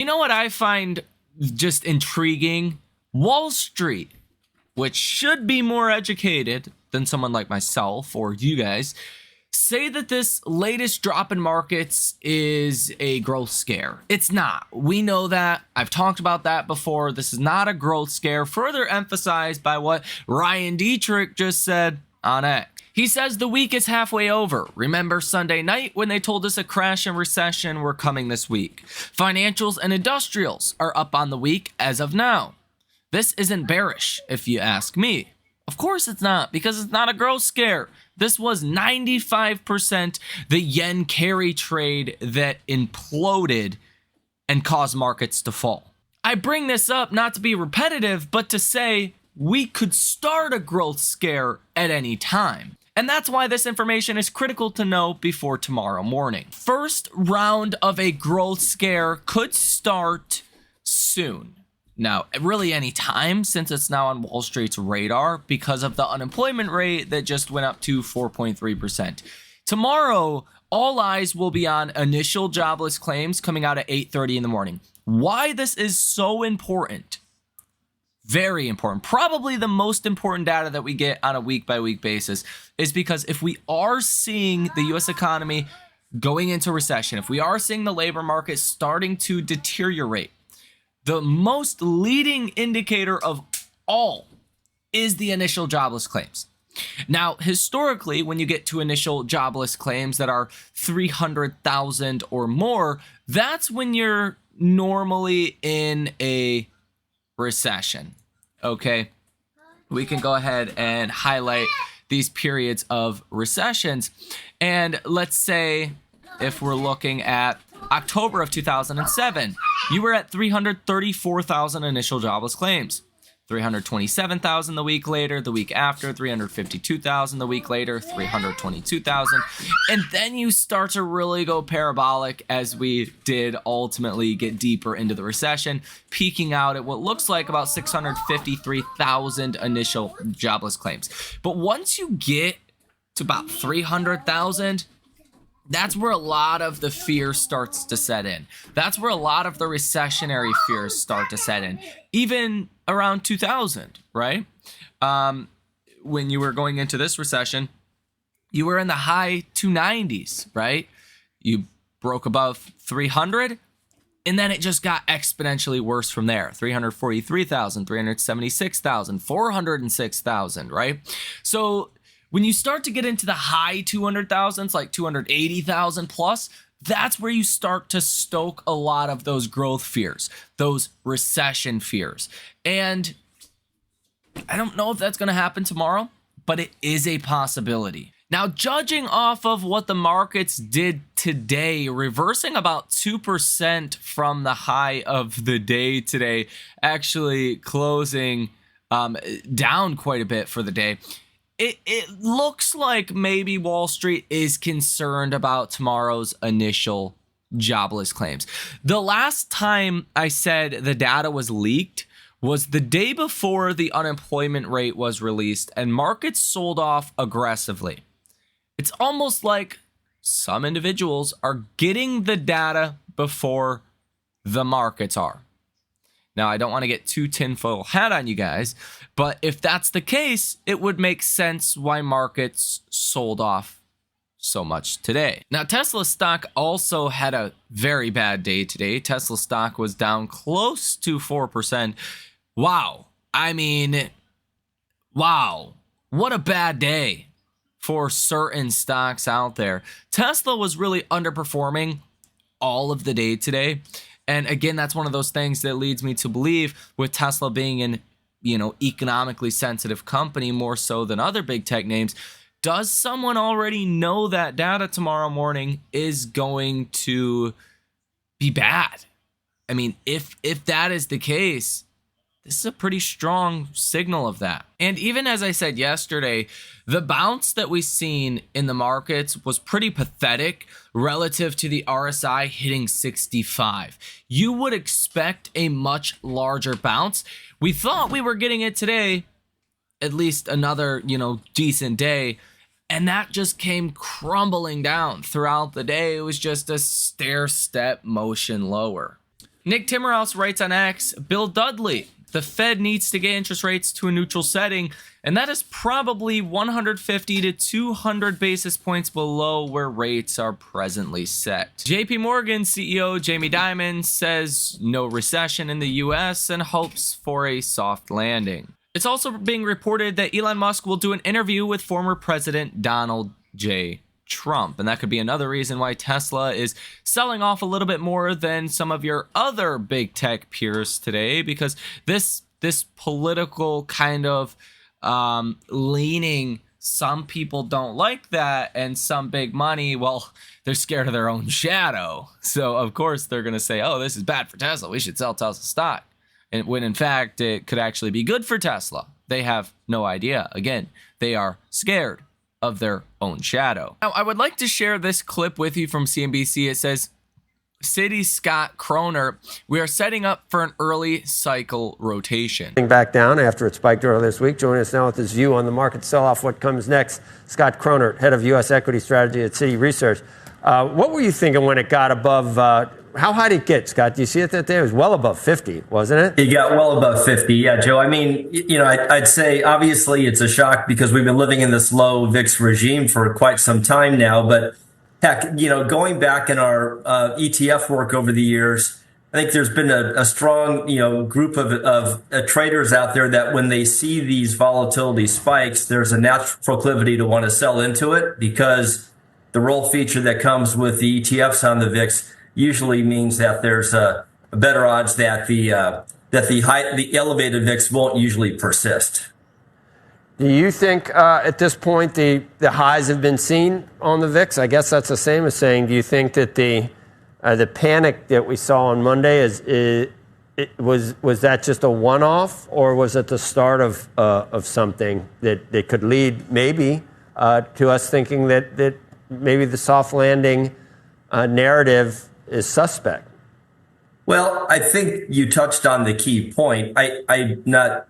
You know what I find just intriguing? Wall Street, which should be more educated than someone like myself or you guys, say that this latest drop in markets is a growth scare. It's not. We know that. I've talked about that before. This is not a growth scare, further emphasized by what Ryan Dietrich just said on X. He says the week is halfway over. Remember Sunday night when they told us a crash and recession were coming this week? Financials and industrials are up on the week as of now. This isn't bearish, if you ask me. Of course it's not, because it's not a growth scare. This was 95% the yen carry trade that imploded and caused markets to fall. I bring this up not to be repetitive, but to say we could start a growth scare at any time. And that's why this information is critical to know before tomorrow morning. First round of a growth scare could start soon. Now, really any time, since it's now on Wall Street's radar because of the unemployment rate that just went up to 4.3%. Tomorrow, all eyes will be on initial jobless claims coming out at 8:30 in the morning. Why this is so important? Very important. Probably the most important data that we get on a week-by-week basis is because if we are seeing the U.S. economy going into recession, if we are seeing the labor market starting to deteriorate, the most leading indicator of all is the initial jobless claims. Now, historically, when you get to initial jobless claims that are 300,000 or more, that's when you're normally in a recession. Okay, we can go ahead and highlight these periods of recessions. And let's say if we're looking at October of 2007, you were at 334,000 initial jobless claims. 327,000 the week later, the week after, 352,000 the week later, 322,000. And then you start to really go parabolic as we did ultimately get deeper into the recession, peaking out at what looks like about 653,000 initial jobless claims. But once you get to about 300,000, that's where a lot of the fear starts to set in. That's where a lot of the recessionary fears start to set in. Even around 2000, right? When you were going into this recession, you were in the high 290s, right? You broke above 300, and then it just got exponentially worse from there. 343,000, 376,000, 406,000, right? So when you start to get into the high 200,000s, like 280,000 plus, that's where you start to stoke a lot of those growth fears, those recession fears. And I don't know if that's going to happen tomorrow, but it is a possibility. Now, judging off of what the markets did today, reversing about 2% from the high of the day today, actually closing down quite a bit for the day. It looks like maybe Wall Street is concerned about tomorrow's initial jobless claims. The last time I said the data was leaked was the day before the unemployment rate was released and markets sold off aggressively. It's almost like some individuals are getting the data before the markets are. Now, I don't want to get too tinfoil hat on you guys, but if that's the case, it would make sense why markets sold off so much today. Now, Tesla stock also had a very bad day today. Tesla stock was down close to 4%. Wow. I mean, wow. What a bad day for certain stocks out there. Tesla was really underperforming all of the day today. And again, that's one of those things that leads me to believe with Tesla being an, economically sensitive company more so than other big tech names, does someone already know that data tomorrow morning is going to be bad? I mean, if that is the case, this is a pretty strong signal of that. And even as I said yesterday, the bounce that we've seen in the markets was pretty pathetic relative to the RSI hitting 65. You would expect a much larger bounce. We thought we were getting it today, at least another, decent day. And that just came crumbling down throughout the day. It was just a stair-step motion lower. Nick Timmerhouse writes on X, Bill Dudley, the Fed needs to get interest rates to a neutral setting, and that is probably 150 to 200 basis points below where rates are presently set. JP Morgan CEO Jamie Dimon says no recession in the US and hopes for a soft landing. It's also being reported that Elon Musk will do an interview with former President Donald J. Trump, and that could be another reason why Tesla is selling off a little bit more than some of your other big tech peers today, because this political kind of leaning, some people don't like that, and some big money, well, they're scared of their own shadow, so of course they're going to say, oh, this is bad for Tesla, we should sell Tesla stock, and when in fact it could actually be good for Tesla. They have no idea. Again, they are scared of their own shadow. Now, I would like to share this clip with you from CNBC. It says, Citi's Scott Kroner, we are setting up for an early cycle rotation. Back down after it spiked earlier this week. Joining us now with his view on the market sell-off, what comes next, Scott Kroner, head of U.S. equity strategy at Citi Research. What were you thinking when it got above, how high did it get, Scott? Do you see it that day? It was well above 50, wasn't it? It got well above 50. Yeah, Joe. I mean, I'd say obviously it's a shock because we've been living in this low VIX regime for quite some time now. But heck, going back in our ETF work over the years, I think there's been a strong, group of traders out there that when they see these volatility spikes, there's a natural proclivity to want to sell into it because the roll feature that comes with the ETFs on the VIX usually means that there's a better odds that the elevated VIX won't usually persist. Do you think at this point the highs have been seen on the VIX? I guess that's the same as saying, do you think that the panic that we saw on Monday was that just a one-off, or was it the start of something that could lead maybe to us thinking that maybe the soft landing narrative is suspect? Well, I think you touched on the key point. I'm not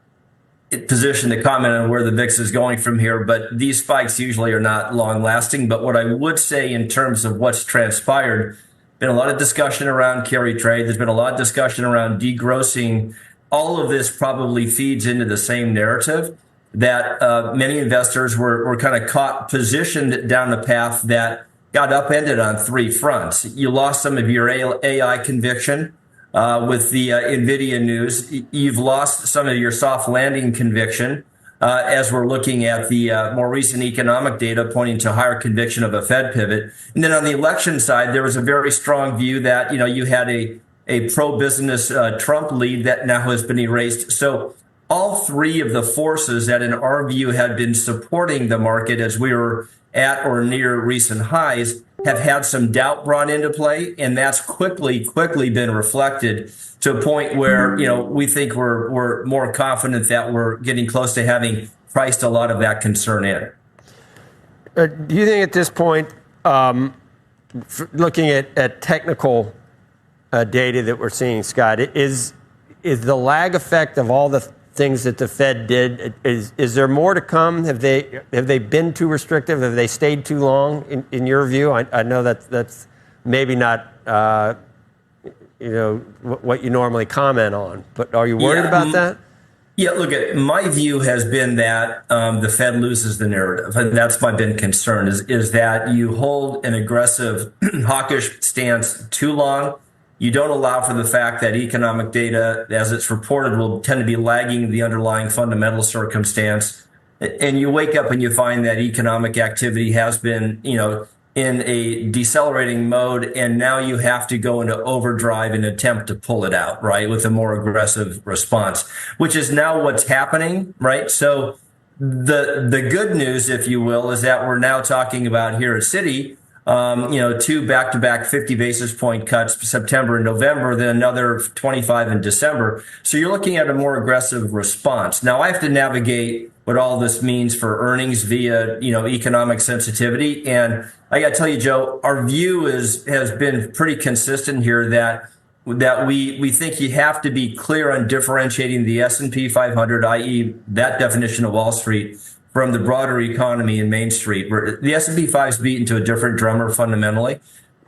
in position to comment on where the VIX is going from here, but these spikes usually are not long lasting. But what I would say in terms of what's transpired, been a lot of discussion around carry trade. There's been a lot of discussion around degrossing. All of this probably feeds into the same narrative that many investors were kind of caught positioned down a path that got upended on three fronts. You lost some of your AI conviction with the NVIDIA news. You've lost some of your soft landing conviction as we're looking at the more recent economic data pointing to higher conviction of a Fed pivot. And then on the election side, there was a very strong view that, you had a pro-business Trump lead that now has been erased. So all three of the forces that in our view had been supporting the market as we were at or near recent highs have had some doubt brought into play, and that's quickly been reflected to a point where we think we're more confident that we're getting close to having priced a lot of that concern in. Do you think at this point, looking at technical data that we're seeing, Scott, is the lag effect of all the things that the Fed did, is there more to come? Have they been too restrictive? Have they stayed too long in your view? I know that's maybe not what you normally comment on, but are you worried about that? Yeah, look, my view has been that the Fed loses the narrative, and that's my been concern is that you hold an aggressive hawkish stance too long. You don't allow for the fact that economic data, as it's reported, will tend to be lagging the underlying fundamental circumstance. And you wake up and you find that economic activity has been, in a decelerating mode, and now you have to go into overdrive and attempt to pull it out, right, with a more aggressive response, which is now what's happening, right? So the good news, if you will, is that we're now talking about here at Citi, two back-to-back 50 basis point cuts, September and November, then another 25 in December. So you're looking at a more aggressive response. Now I have to navigate what all this means for earnings via, economic sensitivity. And I got to tell you, Joe, our view has been pretty consistent here that we think you have to be clear on differentiating the S&P 500, i.e. that definition of Wall Street, from the broader economy in Main Street, where the S&P 5 is beaten to a different drummer fundamentally.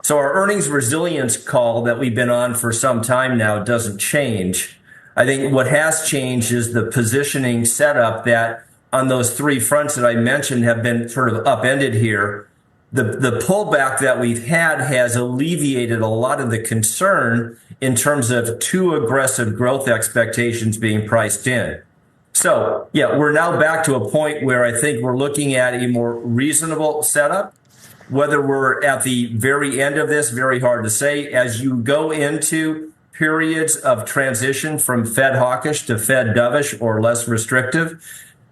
So our earnings resilience call that we've been on for some time now doesn't change. I think what has changed is the positioning setup that on those three fronts that I mentioned have been sort of upended here. The pullback that we've had has alleviated a lot of the concern in terms of too aggressive growth expectations being priced in. So, yeah, we're now back to a point where I think we're looking at a more reasonable setup. Whether we're at the very end of this, very hard to say. As you go into periods of transition from Fed hawkish to Fed dovish or less restrictive,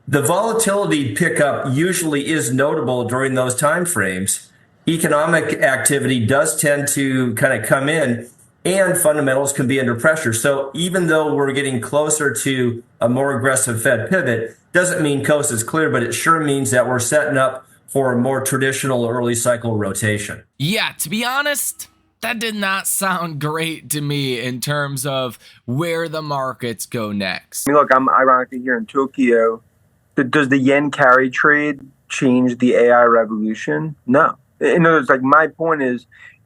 the volatility pickup usually is notable during those time frames. Economic activity does tend to kind of come in, and fundamentals can be under pressure. So even though we're getting closer to a more aggressive Fed pivot, doesn't mean coast is clear, but it sure means that we're setting up for a more traditional early cycle rotation. Yeah, to be honest, that did not sound great to me in terms of where the markets go next. I mean, look, I'm ironically here in Tokyo. Does the yen carry trade change the AI revolution? No. In other words, like, my point is,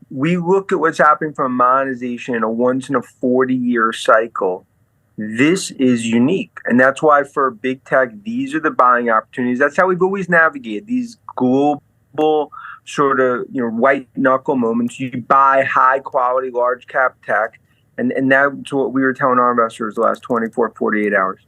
we look at what's happening from monetization in a once in a 40-year cycle. This is unique. And that's why for big tech, these are the buying opportunities. That's how we've always navigated these global sort of, white knuckle moments. You buy high quality, large cap tech. And that's what we were telling our investors the last 24, 48 hours.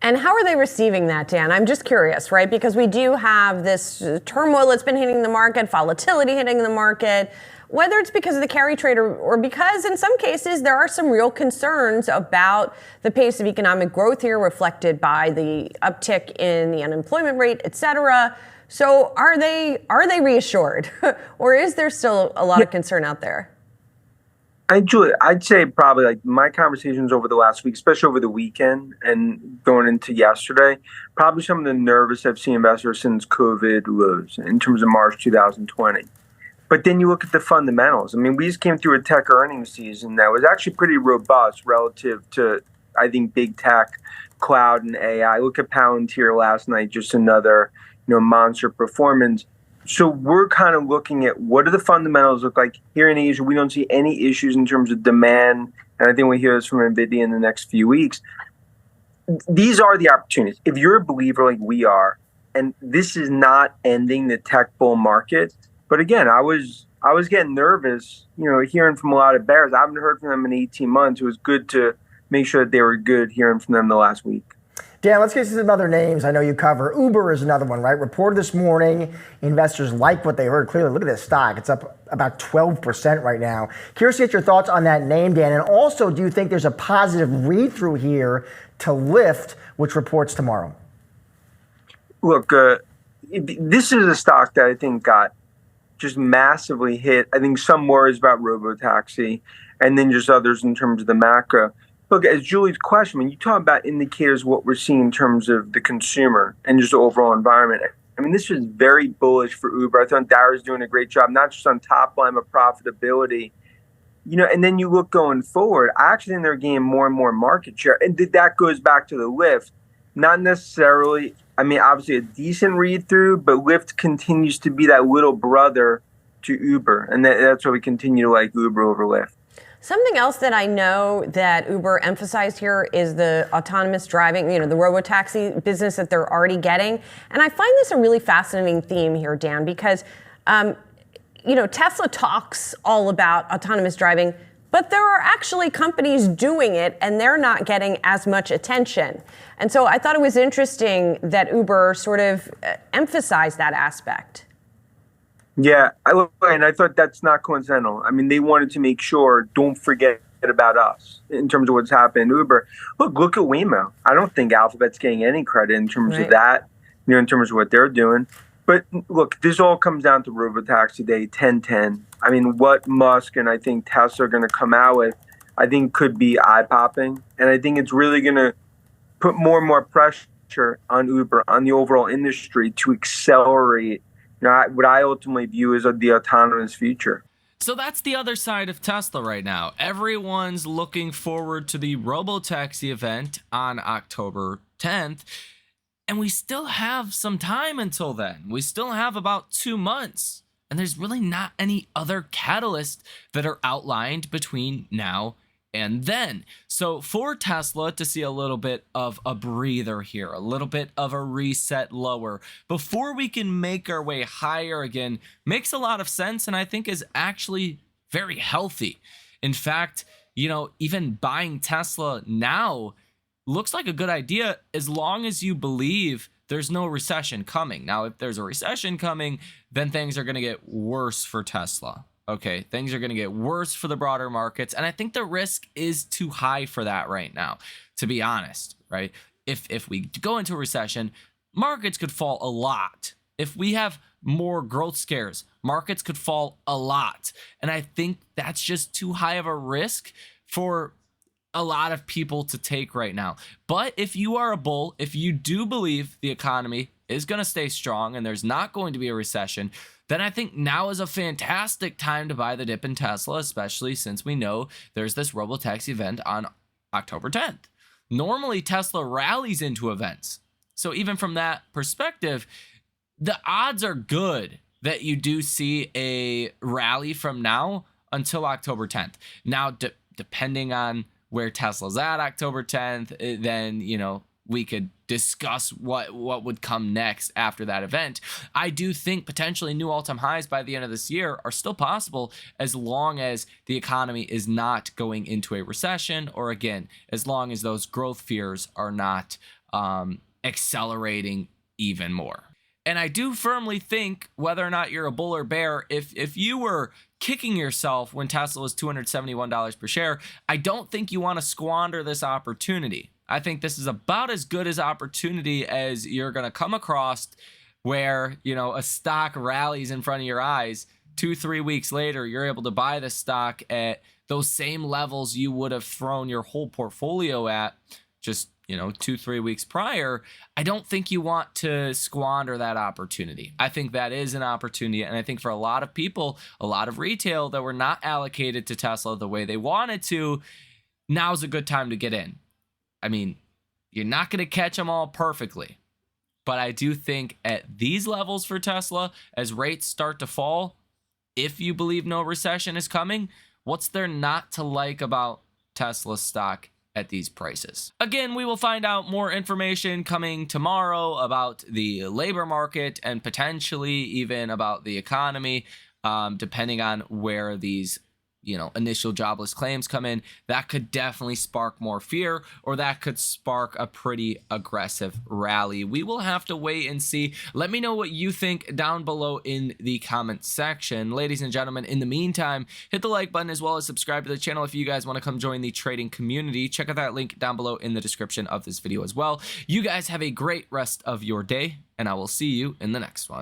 And how are they receiving that, Dan? I'm just curious, right? Because we do have this turmoil that's been hitting the market, volatility hitting the market, whether it's because of the carry trade or because in some cases there are some real concerns about the pace of economic growth here reflected by the uptick in the unemployment rate, et cetera. So are they reassured or is there still a lot of concern out there? Julie, I'd say probably like my conversations over the last week, especially over the weekend and going into yesterday, probably some of the nervous I've seen investors since COVID lows in terms of March 2020. But then you look at the fundamentals. I mean, we just came through a tech earnings season that was actually pretty robust relative to, I think, big tech, cloud, and AI. Look at Palantir last night, just another, monster performance. So we're kind of looking at what do the fundamentals look like here in Asia. We don't see any issues in terms of demand. And I think we hear this from NVIDIA in the next few weeks. These are the opportunities. If you're a believer like we are, and this is not ending the tech bull market. But again, I was getting nervous, hearing from a lot of bears. I haven't heard from them in 18 months. It was good to make sure that they were good hearing from them the last week. Dan, let's get to some other names I know you cover. Uber is another one, right? Reported this morning, investors like what they heard. Clearly, look at this stock. It's up about 12% right now. Curious to get your thoughts on that name, Dan. And also, do you think there's a positive read-through here to Lyft, which reports tomorrow? Look, this is a stock that I think got just massively hit. I think some worries about robotaxi and then just others in terms of the macro. Look, as Julie's question, when you talk about indicators, what we're seeing in terms of the consumer and just the overall environment, I mean, this was very bullish for Uber. I thought Dara's doing a great job, not just on top line, but profitability. And then you look going forward, I actually think they're gaining more and more market share. And that goes back to the Lyft. Not necessarily, I mean, obviously a decent read through, but Lyft continues to be that little brother to Uber. And that's why we continue to like Uber over Lyft. Something else that I know that Uber emphasized here is the autonomous driving, the robotaxi business that they're already getting. And I find this a really fascinating theme here, Dan, because, Tesla talks all about autonomous driving, but there are actually companies doing it and they're not getting as much attention. And so I thought it was interesting that Uber sort of emphasized that aspect. Yeah, and I thought that's not coincidental. I mean, they wanted to make sure, don't forget about us in terms of what's happened in Uber. Look at Waymo. I don't think Alphabet's getting any credit in terms of that, in terms of what they're doing. But look, this all comes down to Robotaxi Day 10/10. I mean, what Musk and I think Tesla are going to come out with, I think could be eye-popping. And I think it's really going to put more and more pressure on Uber, on the overall industry to accelerate what I ultimately view as the autonomous future. So that's the other side of Tesla right now. Everyone's looking forward to the Robotaxi event on October 10th. And we still have some time until then. We still have about 2 months And there's really not any other catalysts that are outlined between now and then. So for Tesla to see a little bit of a breather here, a little bit of a reset lower before we can make our way higher again makes a lot of sense, and I think is actually very healthy. In fact, even buying Tesla now looks like a good idea as long as you believe there's no recession coming. Now, if there's a recession coming, then things are going to get worse for Tesla. Okay, things are going to get worse for the broader markets. And I think the risk is too high for that right now, to be honest, right? If we go into a recession, markets could fall a lot. If we have more growth scares, markets could fall a lot. And I think that's just too high of a risk for a lot of people to take right now. But if you are a bull, if you do believe the economy is going to stay strong and there's not going to be a recession, then I think now is a fantastic time to buy the dip in Tesla, especially since we know there's this robotaxi event on October 10th. Normally, Tesla rallies into events. So even from that perspective, the odds are good that you do see a rally from now until October 10th. Now, depending on where Tesla's at October 10th, then, we could discuss what would come next after that event. I do think potentially new all-time highs by the end of this year are still possible as long as the economy is not going into a recession, or again, as long as those growth fears are not accelerating even more. And I do firmly think, whether or not you're a bull or bear, if you were kicking yourself when Tesla was $271 per share, I don't think you want to squander this opportunity. I think this is about as good as opportunity as you're going to come across, where, a stock rallies in front of your eyes. 2-3 weeks later, you're able to buy the stock at those same levels you would have thrown your whole portfolio at just 2-3 weeks prior. I don't think you want to squander that opportunity. I think that is an opportunity. And I think for a lot of people, a lot of retail that were not allocated to Tesla the way they wanted to, now's a good time to get in. I mean, you're not going to catch them all perfectly. But I do think at these levels for Tesla, as rates start to fall, if you believe no recession is coming, what's there not to like about Tesla stock at these prices? Again, we will find out more information coming tomorrow about the labor market and potentially even about the economy, depending on where these initial jobless claims come in. That could definitely spark more fear, or that could spark a pretty aggressive rally. We will have to wait and see. Let me know what you think down below in the comment section. Ladies and gentlemen, in the meantime, hit the like button as well as subscribe to the channel if you guys want to come join the trading community. Check out that link down below in the description of this video as well. You guys have a great rest of your day, and I will see you in the next one.